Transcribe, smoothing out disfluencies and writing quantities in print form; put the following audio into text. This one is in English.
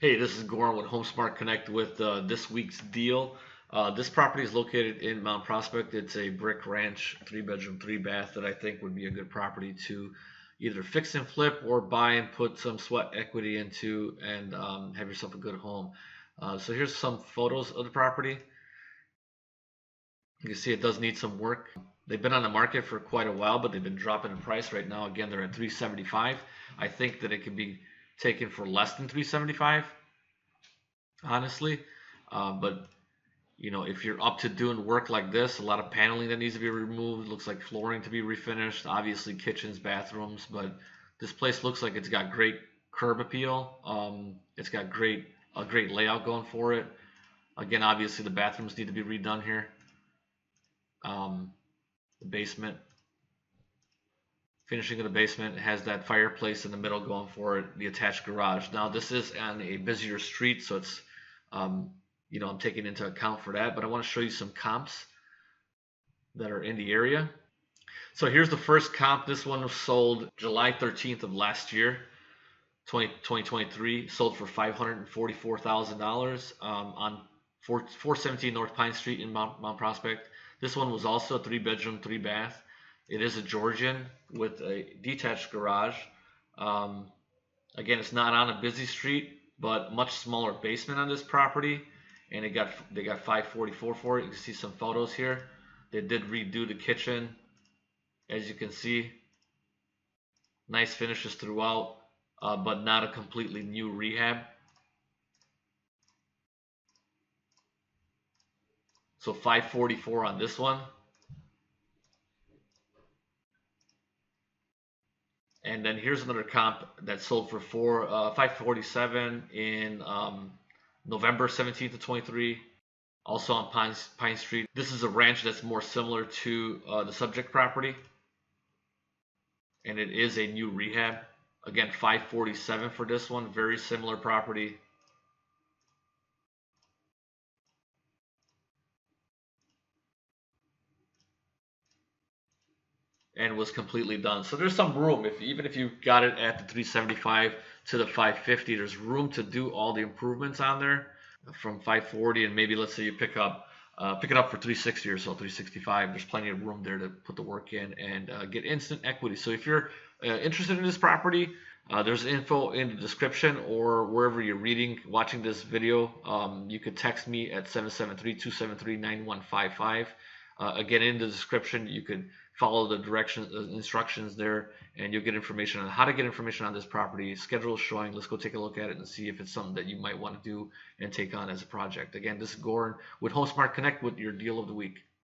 Hey, this is Goran with HomeSmart Connect with this week's deal. This property is located in Mount Prospect. It's a brick ranch, 3 bedroom, 3 bath that I think would be a good property to either fix and flip or buy and put some sweat equity into and have yourself a good home. So here's some photos of the property. You can see it does need some work. They've been on the market for quite a while, but they've been dropping in price. Right now, again, they're at 375. I think that it could be taken for less than 375, honestly. But if you're up to doing work like this, a lot of paneling that needs to be removed, looks like flooring to be refinished, obviously kitchens, bathrooms, but this place looks like it's got great curb appeal. It's got a great layout going for it. Again, obviously the bathrooms need to be redone here. The basement, finishing of the basement has that fireplace in the middle going for it. The attached garage. Now this is on a busier street, so it's I'm taking into account for that, but I want to show you some comps that are in the area. So here's the first comp. This one was sold July 13th of last year, 2023. Sold for $544,000 on 417 North Pine Street in Mount Prospect. This one was also a 3 bedroom, 3 bath. It is a Georgian with a detached garage. Again, it's not on a busy street, but much smaller basement on this property, and they got 544 for it. You can see some photos here. They did redo the kitchen, as you can see. Nice finishes throughout, but not a completely new rehab. So 544 on this one. And then here's another comp that sold for 547 in November 17th of 23, also on Pine Street. This is a ranch that's more similar to the subject property, and it is a new rehab. Again, 547 for this one, very similar property. And was completely done. So there's some room. Even if you got it at the 375 to the 550, there's room to do all the improvements on there from 540, and maybe let's say you pick it up for 360 or so, 365. There's plenty of room there to put the work in and get instant equity. So if you're interested in this property, there's info in the description or wherever you're watching this video. You could text me at 773-273-9155. Again, in the description, you could follow the instructions there, and you'll get information on how to get information on this property. Schedule a showing. Let's go take a look at it and see if it's something that you might want to do and take on as a project. Again, this is Goran with HomeSmart Connect with your deal of the week.